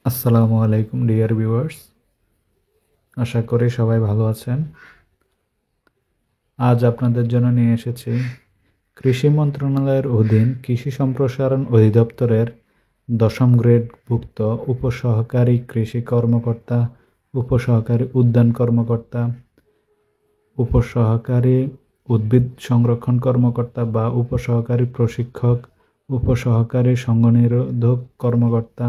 আসসালামু আলাইকুম dear viewers. আশা করি সবাই ভালো আছেন। আজ আপনাদের জন্য নিয়ে এসেছি কৃষি মন্ত্রণালয়ের অধীন কৃষি সম্প্রসারণ অধিদপ্তরের ১০ম গ্রেডভুক্ত উপসহকারী কৃষি কর্মকর্তা, উপসহকারী উদ্যান কর্মকর্তা, উপসহকারী উদ্ভিদ সংরক্ষণ কর্মকর্তা বা উপসহকারী প্রশিক্ষক, উপসহকারী সংঘনিরোধক কর্মকর্তা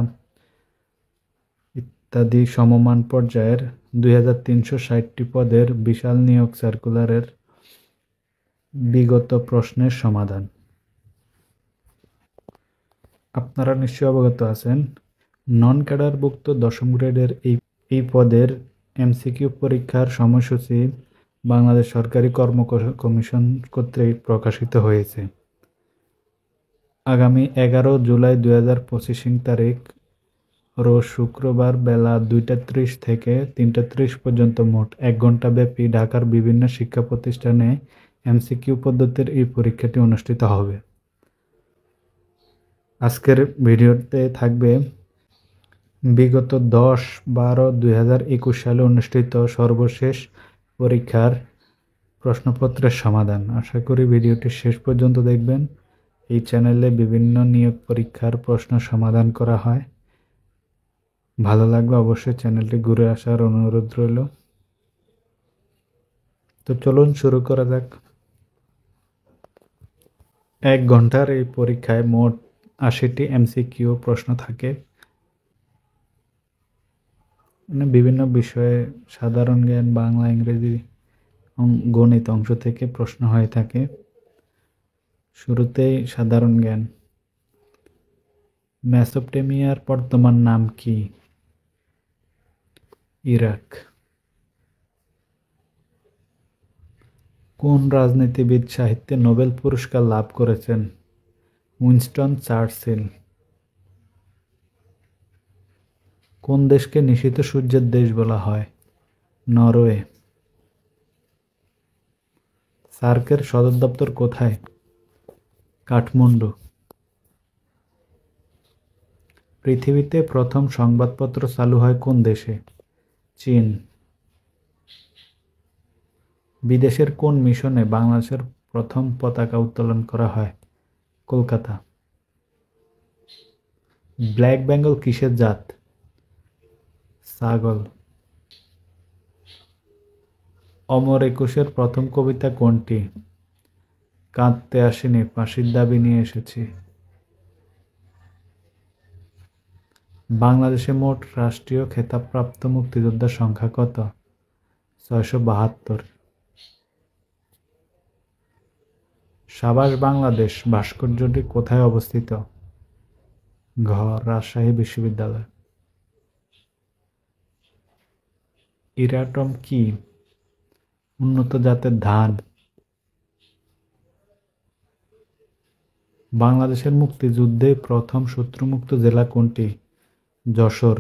ইত্যাদি সমমান পর্যায়ের ২৩৬০টি পদের বিশাল নিয়োগ সার্কুলারের বিগত প্রশ্নের সমাধান। আপনারা নিশ্চয়ই অবগত আছেন, নন ক্যাডারভুক্ত ১০ম গ্রেডের এই পদের এমসিকিউ পরীক্ষার সময়সূচি বাংলাদেশ সরকারি কর্ম কমিশন কর্তৃক প্রকাশিত হয়েছে। আগামী ১১ জুলাই ২০২৫ তারিখ রোজ শুক্রবার বেলা ২টা ৩০ থেকে ৩টা ৩০ পর্যন্ত মোট ১ ঘণ্টাব্যাপী ঢাকার বিভিন্ন শিক্ষা প্রতিষ্ঠানে এমসিকিউ পদ্ধতির এই পরীক্ষাটি অনুষ্ঠিত হবে। আজকের ভিডিওতে থাকবে বিগত ১০-১২-২০২১ সালে অনুষ্ঠিত সর্বশেষ পরীক্ষার প্রশ্নপত্রের সমাধান। আশা করি ভিডিওটি শেষ পর্যন্ত দেখবেন। এই চ্যানেলে বিভিন্ন নিয়োগ পরীক্ষার প্রশ্ন সমাধান করা হয়। ভালো লাগলে অবশ্যই চ্যানেলটি ঘুরে আসার অনুরোধ রইল। তো চলুন শুরু করা যাক। ১ ঘন্টার এই পরীক্ষায় মোট ৮০টি এমসিকিউ প্রশ্ন থাকে। বিভিন্ন বিষয়ে সাধারণ জ্ঞান, বাংলা, ইংরেজি, গণিত অংশ থেকে প্রশ্ন হয়ে থাকে। শুরুতেই সাধারণ জ্ঞান। মেসোপটেমিয়ার বর্তমান নাম কি? ইরাক। কোন রাজনীতিবিদ সাহিত্যে নোবেল পুরস্কার লাভ করেছেন? Winston Churchill. কোন দেশকে নিশীথ সূর্যের দেশ বলা হয়? নরওয়ে। সার্কের সদর দপ্তর কোথায়? কাঠমান্ডু। পৃথিবীতে প্রথম সংবাদপত্র চালু হয় কোন দেশে? চীন। বিদেশের কোন মিশনে বাংলাদেশের প্রথম পতাকা উত্তোলন করা হয়? কলকাতা। ব্ল্যাক বেঙ্গল কিসের জাত? ছাগল। অমর একুশের প্রথম কবিতা কোনটি? কাঁদতে আসিনি, ফাঁসির দাবি নিয়ে এসেছি। বাংলাদেশে মোট রাষ্ট্রীয় খেতাবপ্রাপ্ত মুক্তিযোদ্ধার সংখ্যা কত? ৬৭২। সাবাস বাংলাদেশ ভাস্কর্যটি কোথায় অবস্থিত? ঘ. রাজশাহী বিশ্ববিদ্যালয়। ইরাটম কি? উন্নত জাতের ধান। বাংলাদেশের মুক্তিযুদ্ধে প্রথম শত্রুমুক্ত জেলা কোনটি? যশোর।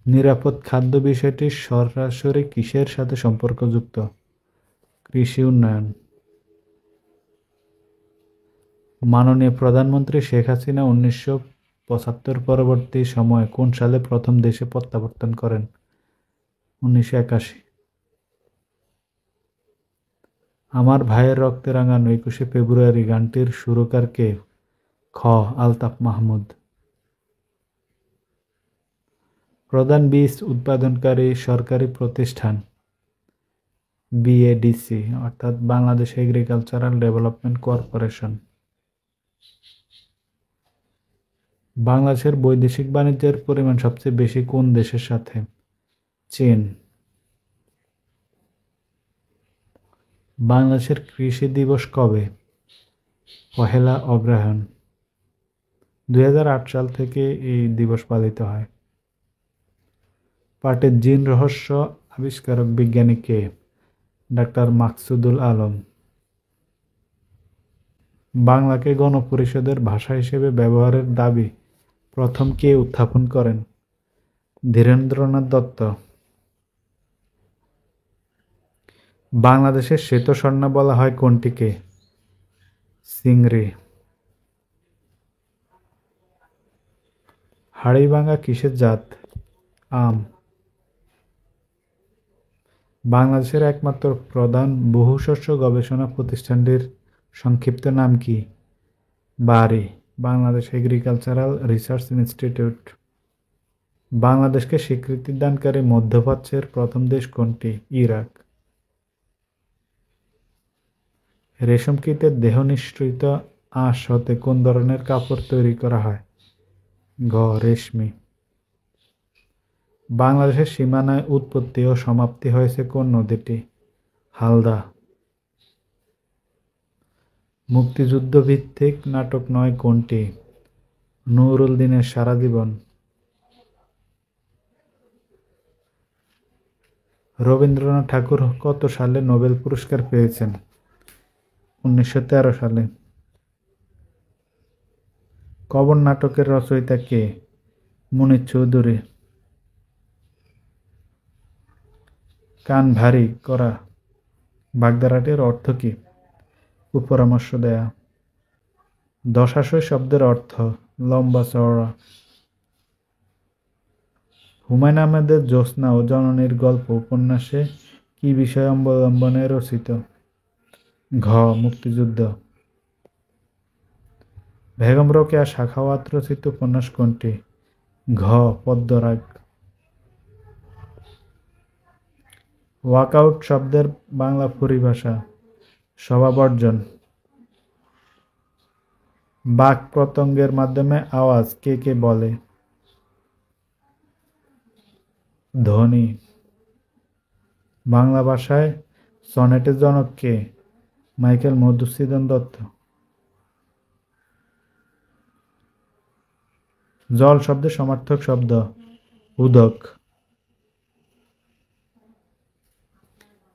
নিরাপদ খাদ্য বিষয়টি সরাসরি কিসের সাথে সম্পর্কযুক্ত? কৃষি উন্নয়ন। মাননীয় প্রধানমন্ত্রী শেখ হাসিনা ১৯৭৫ পরবর্তী সময়ে কোন সালে প্রথম দেশে প্রত্যাবর্তন করেন? ১৯৮১। আমার ভাইয়ের রক্তে রাঙানো ২১শে ফেব্রুয়ারি গানটির সুরকার কে? খ. আলতাফ মাহমুদ। প্রধান বীজ উৎপাদনকারী সরকারি প্রতিষ্ঠান? বিএডিসি অর্থাৎ বাংলাদেশ এগ্রিকালচারাল ডেভেলপমেন্ট কর্পোরেশন। বাংলাদেশের বৈদেশিক বাণিজ্যের পরিমাণ সবচেয়ে বেশি কোন দেশের সাথে? চীন। বাংলাদেশের কৃষি দিবস কবে? ১লা অগ্রহায়ণ। ২০০৮ সাল থেকে এই দিবস পালিত হয়। পাটের জিন রহস্য আবিষ্কারক বিজ্ঞানী কে? ডাক্তার মাকসুদুল আলম। বাংলাকে গণপরিষদের ভাষা হিসেবে ব্যবহারের দাবি প্রথম কে উত্থাপন করেন? ধীরেন্দ্রনাথ দত্ত। বাংলাদেশের শ্বেতস্বর্ণা বলা হয় কোনটিকে? চিংড়ি। হাড়িভাঙা কিসের জাত? আম। বাংলাদেশের একমাত্র প্রধান বহুশস্য গবেষণা প্রতিষ্ঠানটির সংক্ষিপ্ত নাম কি? বারই, বাংলাদেশ এগ্রিকালচারাল রিসার্চ ইনস্টিটিউট। বাংলাদেশকে স্বীকৃতি দানকারী মধ্যপ্রাচ্যের প্রথম দেশ কোনটি? ইরাক। রেশম কীটের দেহনিঃসৃত আঁশ হতে কোন ধরনের কাপড় তৈরি করা হয়? ঘ. রেশমি। বাংলাদেশের সীমানায় উৎপত্তি ও সমাপ্তি হয়েছে কোন নদীটি? হালদা। মুক্তিযুদ্ধভিত্তিক নাটক নয় কোনটি? নুরুল দিনের সারা জীবন। রবীন্দ্রনাথ ঠাকুর কত সালে নোবেল পুরস্কার পেয়েছেন? 1913 সালে। কবর নাটকের রচয়িতা কে? মুনীর চৌধুরী। কান ভারী করা বাগধারাটির অর্থ কী? কুপরামর্শ দেয়া। দশাশয় শব্দের অর্থ? লম্বা চওড়া। হুমায়ূন আহমেদের জ্যোৎস্না ও জননীর গল্প উপন্যাসে কি বিষয় অবলম্বনে রচিত? ঘ. মুক্তিযুদ্ধ। বেগম রোকেয়া সাখাওয়াত রচিত উপন্যাস কোনটি? ঘ. পদ্মরাগ। ওয়াকআউট শব্দের বাংলা পরিভাষা? স্বভাবর্জন। বাক প্রত্যঙ্গের মাধ্যমে আওয়াজ কে কে বলে? ধ্বনি। বাংলা ভাষায় সনেটের জনক কে? মাইকেল মধুসূদন দত্ত। জল শব্দের সমার্থক শব্দ? উদক।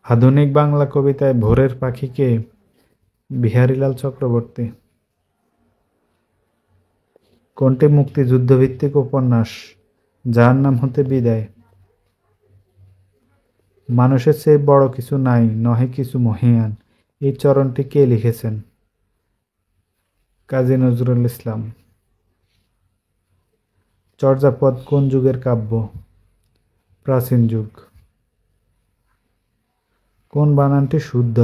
আধুনিক বাংলা কবিতায় ভোরের পাখি কে? বিহারীলাল চক্রবর্তী। কোনটি মুক্তিযুদ্ধভিত্তিক উপন্যাস? যার নাম হতে বিদায়। মানুষের চেয়ে বড় কিছু নাই, নহে কিছু মহীয়ান, এই চরণটি কে লিখেছেন? কাজী নজরুল ইসলাম। চর্যাপদ কোন যুগের কাব্য? প্রাচীন যুগ। কোন বানানটি শুদ্ধ?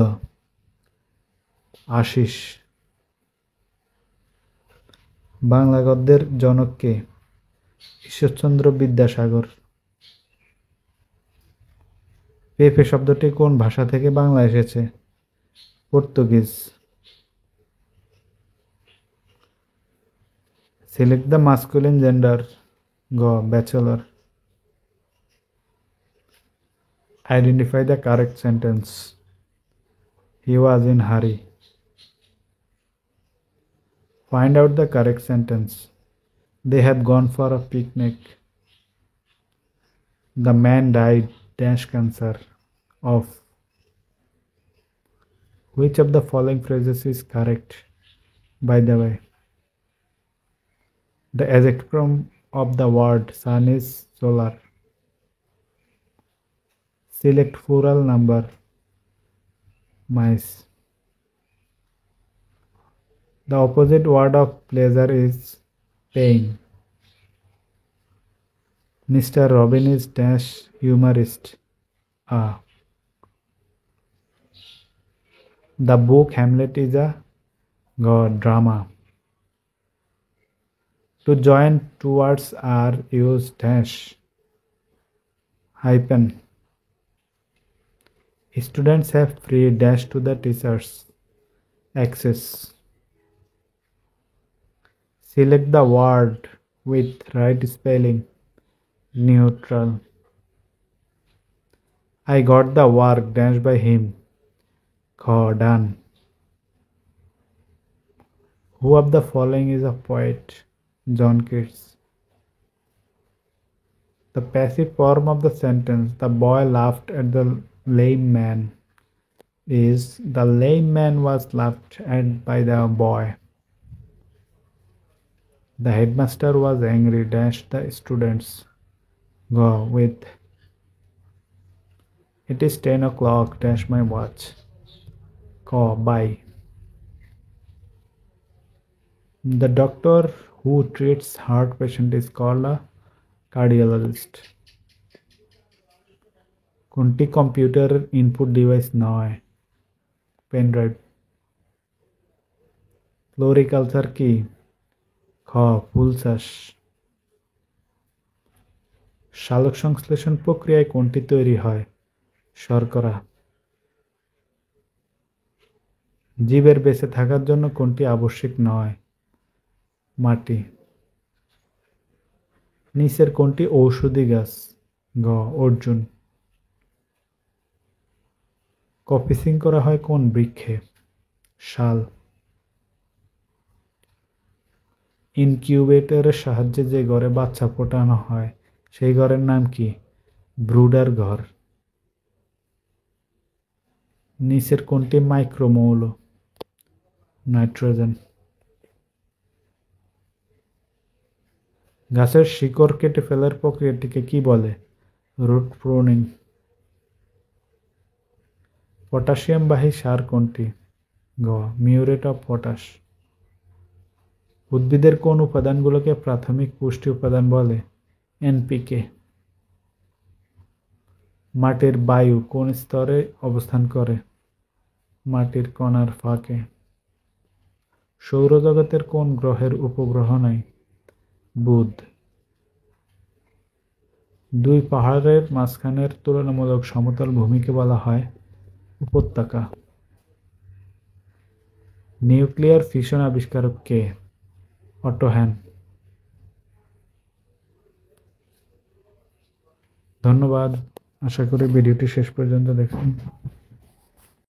আশিস। বাংলা গদ্যের জনক কে? ঈশ্বরচন্দ্র বিদ্যাসাগর। পেঁপে শব্দটি কোন ভাষা থেকে বাংলায় এসেছে? Portuguese. Select the masculine gender. গ. Bachelor. Identify the correct sentence. He was in hurry. Find out the correct sentence. They had gone for a picnic. The man died dash cancer of. Which of the following phrases is correct? By the way, the exact form of the word sun is solar. Select plural number. Mice. The opposite word of pleasure is pain. Mr. Robin is dash humorist. The book Hamlet is a drama. To join two words are used dash hyphen. Students have free dash to the teachers access. Select the word with right spelling. Neutral. I got the work dash by him. Done. Who of the following is a poet? John Keats. The passive form of the sentence, the boy laughed at the lame man, is the lame man was laughed at by the boy. The headmaster was angry dash the students. Go with. It is 10 o'clock dash my watch. Bye. The doctor who treats heart patient is called a cardiologist. কোনটি কম্পিউটারের input device নয়? Pen drive. Floriculture কি? খ. ফুল চাষ। সালোকসংশ্লেষণ প্রক্রিয়ায় কোনটি তৈরি হয়? শর্করা। জীবের বেঁচে থাকার জন্য কোনটি আবশ্যিক নয়? মাটি। নিচের কোনটি ঔষধি গাছ? গ. অর্জুন। কফিসিং করা হয় কোন বৃক্ষে? শাল। ইনকিউবেটরের সাহায্যে যে ঘরে বাচ্চা ফোটানো হয় সেই ঘরের নাম কি? ব্রুডার ঘর। নিচের কোনটি মাইক্রোমৌল? নাইট্রোজেন। গাছের শিকড় কেটে ফেলার প্রক্রিয়াটিকে কি বলে? Root pruning. পটাশিয়ামবাহী সার কোনটি? গ. Muriate of potash. উদ্ভিদের কোন উপাদানগুলোকে প্রাথমিক পুষ্টি উপাদান বলে? এনপিকে। মাটির বায়ু কোন স্তরে অবস্থান করে? মাটির কণার ফাঁকে। সৌরজগতের কোন গ্রহের উপগ্রহ নাই? বুধ। দুই পাহাড়ের মাঝখানের তুলনামূলক সমতল ভূমিকে বলা হয় উপত্যকা। নিউক্লিয়ার ফিশন আবিষ্কারক কে? অটো হ্যান। ধন্যবাদ। আশা করি ভিডিওটি শেষ পর্যন্ত দেখুন।